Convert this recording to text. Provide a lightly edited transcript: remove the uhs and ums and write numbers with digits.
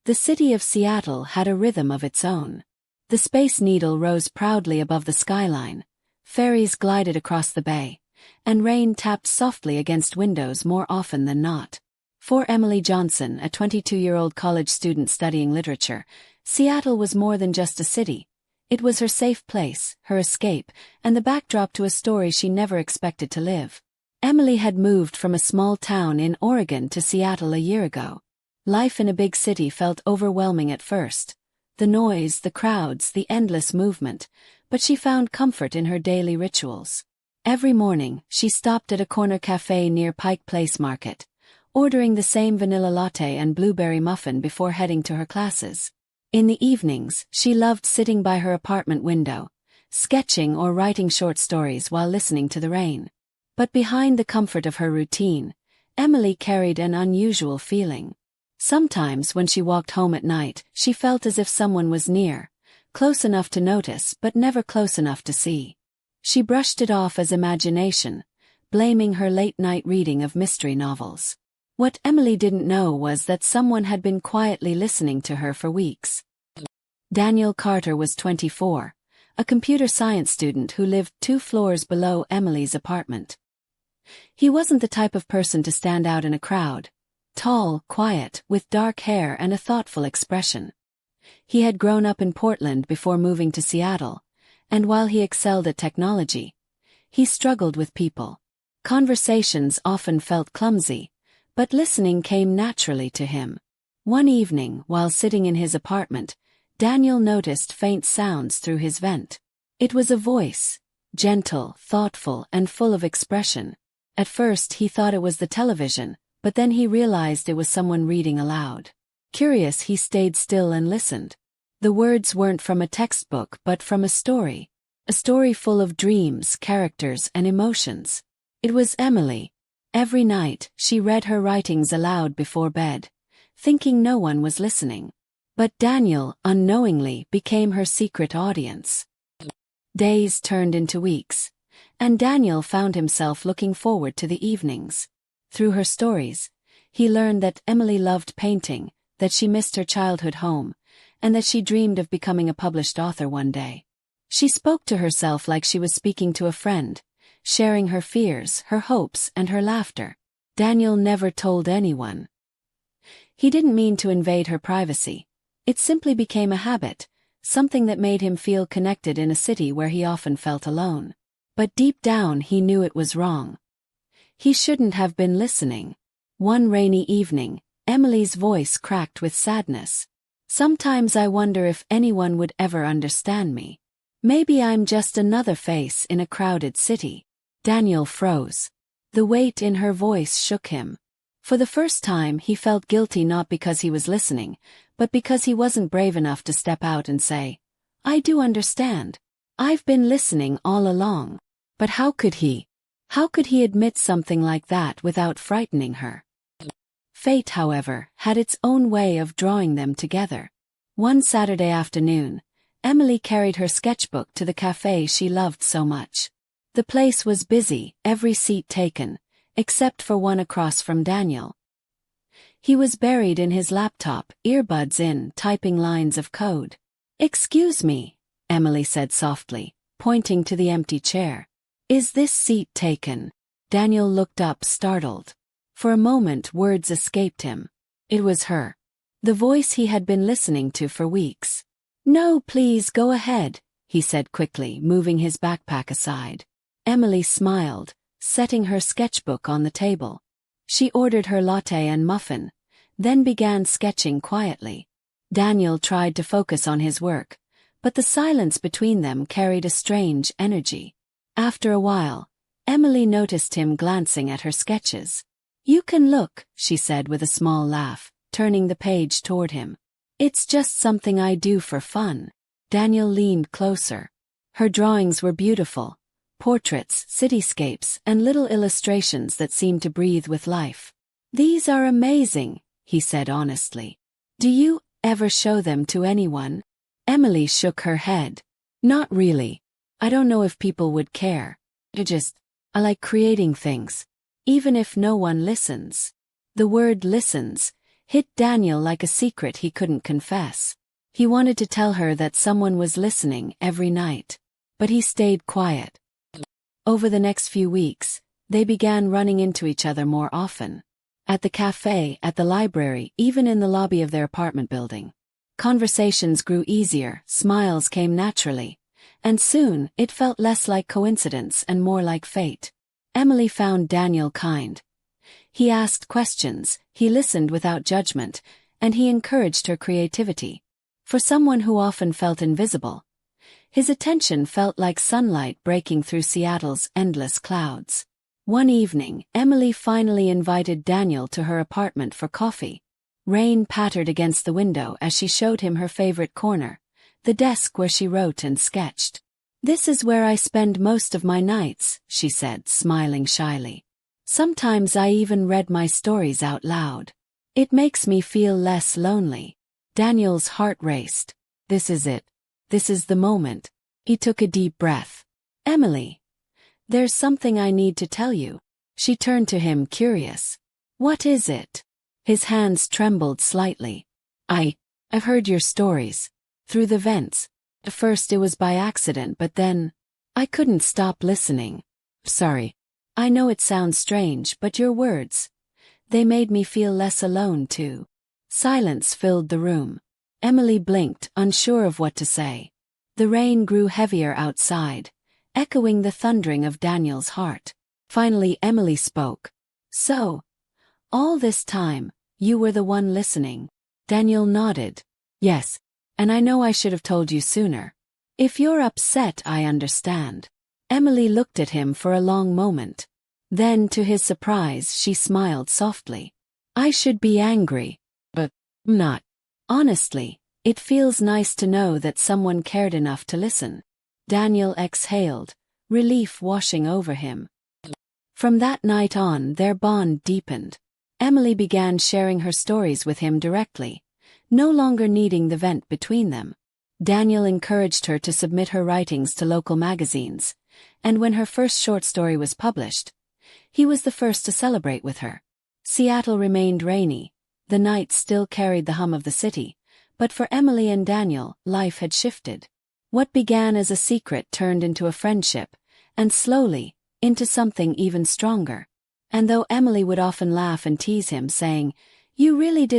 The city of Seattle had a rhythm of its own. The Space Needle rose proudly above the skyline, ferries glided across the bay, and rain tapped softly against windows more often than not. For Emily Johnson, a 22-year-old college student studying literature, Seattle was more than just a city. It was her safe place, her escape, and the backdrop to a story she never expected to live. Emily had moved from a small town in Oregon to Seattle a year ago. Life in a big city felt overwhelming at first. The noise, the crowds, the endless movement, but she found comfort in her daily rituals. Every morning, she stopped at a corner cafe near Pike Place Market, ordering the same vanilla latte and blueberry muffin before heading to her classes. In the evenings, she loved sitting by her apartment window, sketching or writing short stories while listening to the rain. But behind the comfort of her routine, Emily carried an unusual feeling. Sometimes when she walked home at night, she felt as if someone was near, close enough to notice but never close enough to see. She brushed it off as imagination, blaming her late-night reading of mystery novels. What Emily didn't know was that someone had been quietly listening to her for weeks. Daniel Carter was 24, a computer science student who lived 2 floors below Emily's apartment. He wasn't the type of person to stand out in a crowd. Tall, quiet, with dark hair and a thoughtful expression. He had grown up in Portland before moving to Seattle, and while he excelled at technology, he struggled with people. Conversations often felt clumsy, but listening came naturally to him. One evening, while sitting in his apartment, Daniel noticed faint sounds through his vent. It was a voice, gentle, thoughtful, and full of expression. At first he thought it was the television, but then he realized it was someone reading aloud. Curious, he stayed still and listened. The words weren't from a textbook but from a story full of dreams, characters, and emotions. It was Emily. Every night, she read her writings aloud before bed, thinking no one was listening. But Daniel, unknowingly, became her secret audience. Days turned into weeks, and Daniel found himself looking forward to the evenings. Through her stories, he learned that Emily loved painting, that she missed her childhood home, and that she dreamed of becoming a published author one day. She spoke to herself like she was speaking to a friend, sharing her fears, her hopes, and her laughter. Daniel never told anyone. He didn't mean to invade her privacy. It simply became a habit, something that made him feel connected in a city where he often felt alone. But deep down he knew it was wrong. He shouldn't have been listening. One rainy evening, Emily's voice cracked with sadness. Sometimes I wonder if anyone would ever understand me. Maybe I'm just another face in a crowded city. Daniel froze. The weight in her voice shook him. For the first time he felt guilty, not because he was listening, but because he wasn't brave enough to step out and say, "I do understand. I've been listening all along." But how could he? How could he admit something like that without frightening her? Fate, however, had its own way of drawing them together. One Saturday afternoon, Emily carried her sketchbook to the cafe she loved so much. The place was busy, every seat taken, except for one across from Daniel. He was buried in his laptop, earbuds in, typing lines of code. "Excuse me," Emily said softly, pointing to the empty chair. "Is this seat taken?" Daniel looked up, startled. For a moment words escaped him. It was her. The voice he had been listening to for weeks. "No, please go ahead," he said quickly, moving his backpack aside. Emily smiled, setting her sketchbook on the table. She ordered her latte and muffin, then began sketching quietly. Daniel tried to focus on his work, but the silence between them carried a strange energy. After a while, Emily noticed him glancing at her sketches. "You can look," she said with a small laugh, turning the page toward him. "It's just something I do for fun." Daniel leaned closer. Her drawings were beautiful. Portraits, cityscapes, and little illustrations that seemed to breathe with life. "These are amazing," he said honestly. "Do you ever show them to anyone?" Emily shook her head. "Not really. I don't know if people would care. I like creating things, even if no one listens." The word "listens" hit Daniel like a secret he couldn't confess. He wanted to tell her that someone was listening every night. But he stayed quiet. Over the next few weeks, they began running into each other more often. At the cafe, at the library, even in the lobby of their apartment building. Conversations grew easier, smiles came naturally. And soon, it felt less like coincidence and more like fate. Emily found Daniel kind. He asked questions, he listened without judgment, and he encouraged her creativity. For someone who often felt invisible, his attention felt like sunlight breaking through Seattle's endless clouds. One evening, Emily finally invited Daniel to her apartment for coffee. Rain pattered against the window as she showed him her favorite corner, the desk where she wrote and sketched. "This is where I spend most of my nights," she said, smiling shyly. "Sometimes I even read my stories out loud. It makes me feel less lonely." Daniel's heart raced. This is it. This is the moment. He took a deep breath. "Emily, there's something I need to tell you." She turned to him, curious. "What is it?" His hands trembled slightly. I've heard your stories. Through the vents. At first it was by accident, but then I couldn't stop listening. Sorry. I know it sounds strange, but your words, they made me feel less alone too. Silence filled the room. Emily blinked, unsure of what to say. The rain grew heavier outside, echoing the thundering of Daniel's heart. Finally Emily spoke. "So, all this time, you were the one listening?" Daniel nodded. "Yes, and I know I should have told you sooner. If you're upset, I understand." Emily looked at him for a long moment. Then, to his surprise, she smiled softly. "I should be angry, but I'm not. Honestly, it feels nice to know that someone cared enough to listen." Daniel exhaled, relief washing over him. From that night on, their bond deepened. Emily began sharing her stories with him directly, no longer needing the vent between them. Daniel encouraged her to submit her writings to local magazines, and when her first short story was published, he was the first to celebrate with her. Seattle remained rainy, the nights still carried the hum of the city, but for Emily and Daniel, life had shifted. What began as a secret turned into a friendship, and slowly, into something even stronger. And though Emily would often laugh and tease him, saying, "You really did